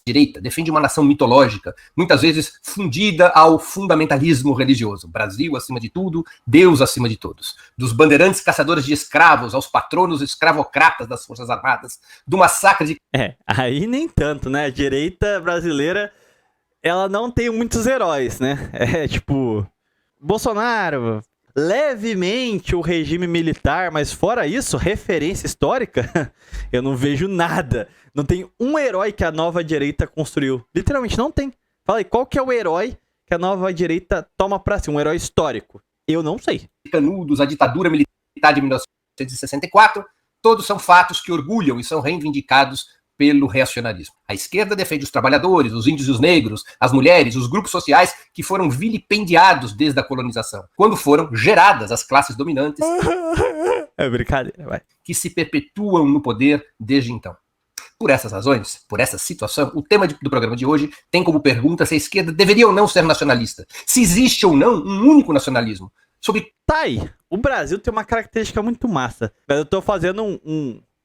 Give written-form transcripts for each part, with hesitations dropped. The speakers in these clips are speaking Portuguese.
direita defende uma nação mitológica, muitas vezes fundida ao fundamentalismo religioso. Brasil acima de tudo, Deus acima de todos. Dos bandeirantes caçadores de escravos aos patronos escravocratas das Forças Armadas, do massacre de... Aí nem tanto, né? A direita brasileira, ela não tem muitos heróis, né? Tipo, Bolsonaro, levemente o regime militar, mas fora isso, referência histórica, eu não vejo nada. Não tem um herói que a nova direita construiu. Literalmente não tem. Fala aí, qual que é o herói que a nova direita toma pra si? Um herói histórico? Eu não sei. Canudos, a ditadura militar de 1964, todos são fatos que orgulham e são reivindicados pelo reacionarismo. A esquerda defende os trabalhadores, os índios e os negros, as mulheres, os grupos sociais que foram vilipendiados desde a colonização, quando foram geradas as classes dominantes. É brincadeira, vai. Que se perpetuam no poder desde então. Por essas razões, por essa situação, o tema do programa de hoje tem como pergunta se a esquerda deveria ou não ser nacionalista. Se existe ou não um único nacionalismo. Tá aí. O Brasil tem uma característica muito massa. Eu tô fazendo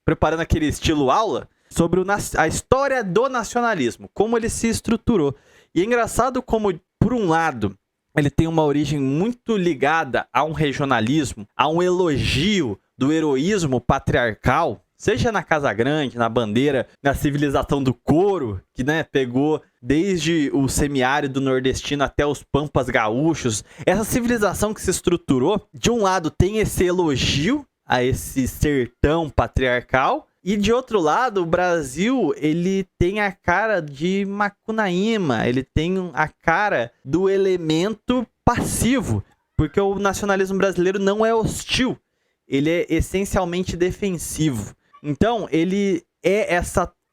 preparando aquele estilo aula sobre a história do nacionalismo, como ele se estruturou. E é engraçado como, por um lado, ele tem uma origem muito ligada a um regionalismo, a um elogio do heroísmo patriarcal, seja na Casa Grande, na bandeira, na civilização do couro, que, né, pegou desde o semiárido nordestino até os pampas gaúchos. Essa civilização que se estruturou, de um lado tem esse elogio a esse sertão patriarcal, e de outro lado, o Brasil, ele tem a cara de Macunaíma, ele tem a cara do elemento passivo, porque o nacionalismo brasileiro não é hostil, ele é essencialmente defensivo. Então, ele é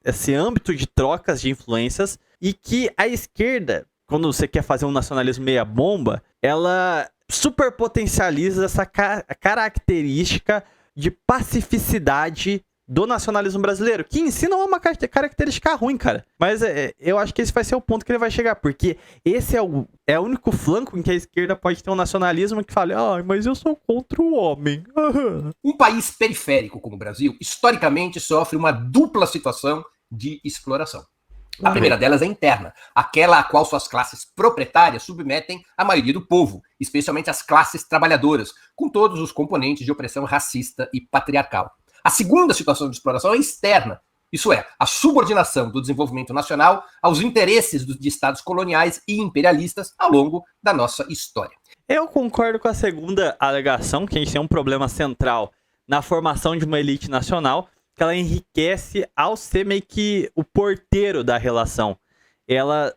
esse âmbito de trocas de influências e que a esquerda, quando você quer fazer um nacionalismo meia bomba, ela superpotencializa essa característica de pacificidade do nacionalismo brasileiro, que em si não é uma característica ruim, cara. Mas eu acho que esse vai ser o ponto que ele vai chegar, porque esse é o único flanco em que a esquerda pode ter um nacionalismo que fale, mas eu sou contra o homem. Um país periférico como o Brasil, historicamente, sofre uma dupla situação de exploração. A primeira delas é interna, aquela a qual suas classes proprietárias submetem a maioria do povo, especialmente as classes trabalhadoras, com todos os componentes de opressão racista e patriarcal. A segunda situação de exploração é externa, isso é, a subordinação do desenvolvimento nacional aos interesses de estados coloniais e imperialistas ao longo da nossa história. Eu concordo com a segunda alegação, que a gente tem um problema central na formação de uma elite nacional, que ela enriquece ao ser meio que o porteiro da relação. Ela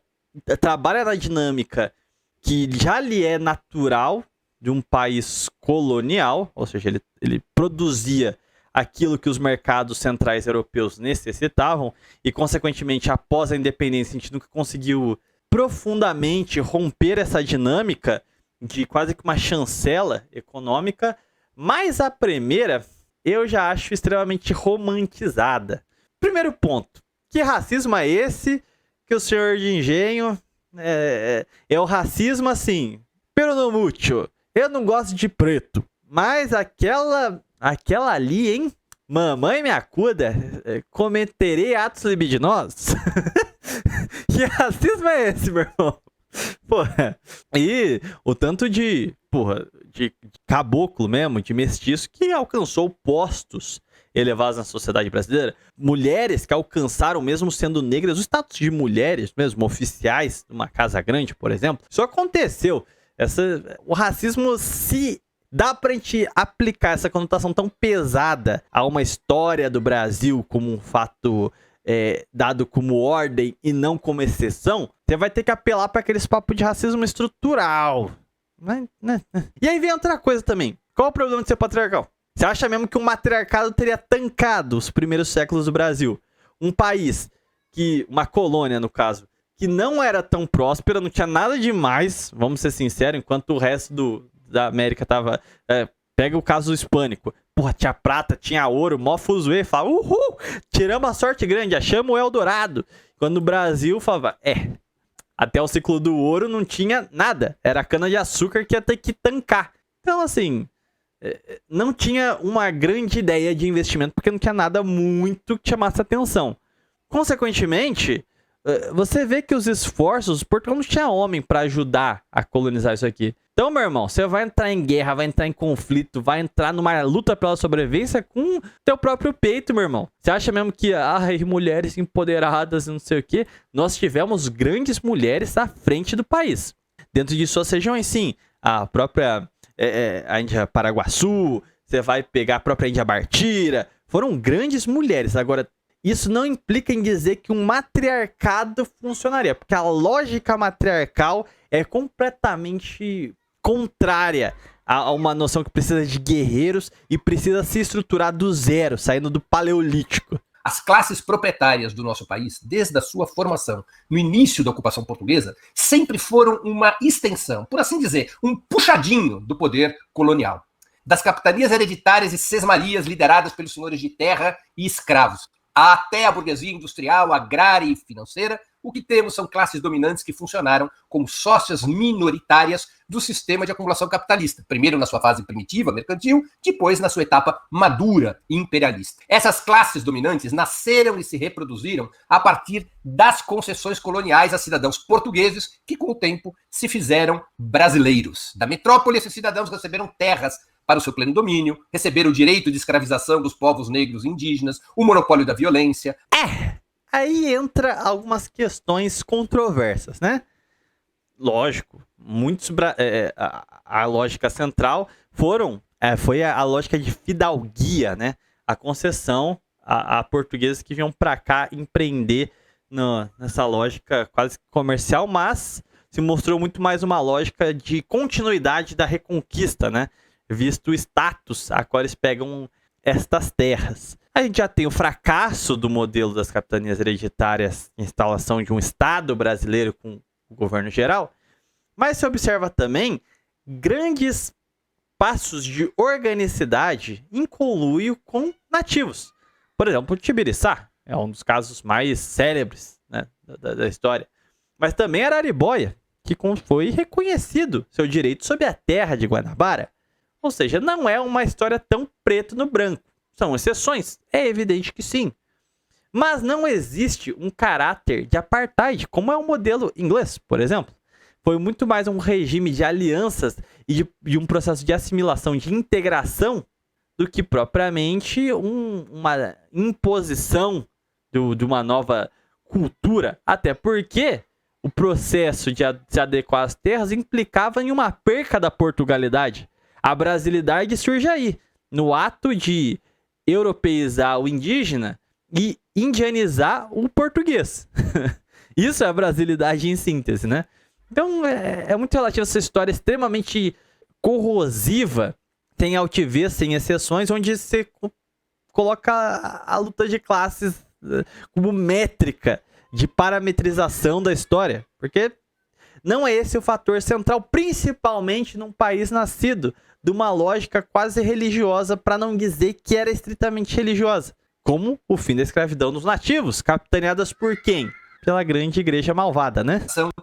trabalha na dinâmica que já lhe é natural de um país colonial, ou seja, ele produzia aquilo que os mercados centrais europeus necessitavam e, consequentemente, após a independência, a gente nunca conseguiu profundamente romper essa dinâmica de quase que uma chancela econômica, mas a primeira eu já acho extremamente romantizada. Primeiro ponto, que racismo é esse que o senhor de engenho é o racismo assim, pero no mucho, eu não gosto de preto, mas aquela ali, hein? Mamãe me acuda, cometerei atos libidinosos? Que racismo é esse, meu irmão? Porra, e o tanto de caboclo mesmo, de mestiço, que alcançou postos elevados na sociedade brasileira. Mulheres que alcançaram, mesmo sendo negras, o status de mulheres mesmo, oficiais de uma casa grande, por exemplo. Isso aconteceu. O racismo, se dá pra gente aplicar essa conotação tão pesada a uma história do Brasil como um fato dado como ordem e não como exceção, você vai ter que apelar para aqueles papos de racismo estrutural. E aí vem outra coisa também. Qual o problema de ser patriarcal? Você acha mesmo que um matriarcado teria tancado os primeiros séculos do Brasil? Um país uma colônia no caso, que não era tão próspera, não tinha nada demais, vamos ser sinceros, enquanto o resto da América tava... pega o caso hispânico. Porra, tinha prata, tinha ouro, mó fuzuê, fala, uhul, tiramos a sorte grande, achamos o Eldorado. Quando o Brasil falava, até o ciclo do ouro não tinha nada, era cana de açúcar que ia ter que tancar. Então, assim, não tinha uma grande ideia de investimento, porque não tinha nada muito que chamasse atenção. Consequentemente, Você vê que os esforços, Portugal não tinha homem pra ajudar a colonizar isso aqui. Então, meu irmão, você vai entrar em guerra, vai entrar em conflito, vai entrar numa luta pela sobrevivência com teu próprio peito, meu irmão. Você acha mesmo que, mulheres empoderadas e não sei o quê? Nós tivemos grandes mulheres à frente do país. Dentro de suas regiões, sim. A própria a Índia Paraguaçu, você vai pegar a própria Índia Bartira. Foram grandes mulheres. Agora, isso não implica em dizer que um matriarcado funcionaria, porque a lógica matriarcal é completamente contrária a uma noção que precisa de guerreiros e precisa se estruturar do zero, saindo do paleolítico. As classes proprietárias do nosso país, desde a sua formação no início da ocupação portuguesa, sempre foram uma extensão, por assim dizer, um puxadinho do poder colonial. Das capitanias hereditárias e sesmarias lideradas pelos senhores de terra e escravos, até a burguesia industrial, agrária e financeira, o que temos são classes dominantes que funcionaram como sócias minoritárias do sistema de acumulação capitalista, primeiro na sua fase primitiva, mercantil, depois na sua etapa madura, imperialista. Essas classes dominantes nasceram e se reproduziram a partir das concessões coloniais a cidadãos portugueses que, com o tempo, se fizeram brasileiros. Da metrópole, esses cidadãos receberam terras para o seu pleno domínio, receberam o direito de escravização dos povos negros e indígenas, o monopólio da violência. Aí entra algumas questões controversas, né? Lógico, a lógica central foi a lógica de fidalguia, né? A concessão a portugueses que vinham para cá empreender nessa lógica quase comercial, mas se mostrou muito mais uma lógica de continuidade da reconquista, né? Visto o status a qual eles pegam estas terras. A gente já tem o fracasso do modelo das capitanias hereditárias, instalação de um Estado brasileiro com o governo geral, mas se observa também grandes passos de organicidade em conluio com nativos. Por exemplo, o Tibiriçá é um dos casos mais célebres, né, da história. Mas também Araribóia, que foi reconhecido seu direito sobre a terra de Guanabara. Ou seja, não é uma história tão preto no branco. São exceções? É evidente que sim. Mas não existe um caráter de apartheid, como é o modelo inglês, por exemplo. Foi muito mais um regime de alianças e de um processo de assimilação, de integração, do que propriamente uma imposição de uma nova cultura. Até porque o processo de se adequar às terras implicava em uma perca da portugalidade. A brasilidade surge aí, no ato de europeizar o indígena e indianizar o português. Isso é a brasilidade em síntese, né? Então é muito relativo essa história extremamente corrosiva, tem altivez, sem exceções, onde você coloca a luta de classes como métrica de parametrização da história. Porque não é esse o fator central, principalmente num país nascido de uma lógica quase religiosa, para não dizer que era estritamente religiosa, como o fim da escravidão dos nativos, capitaneadas por quem? Pela grande igreja malvada, né? São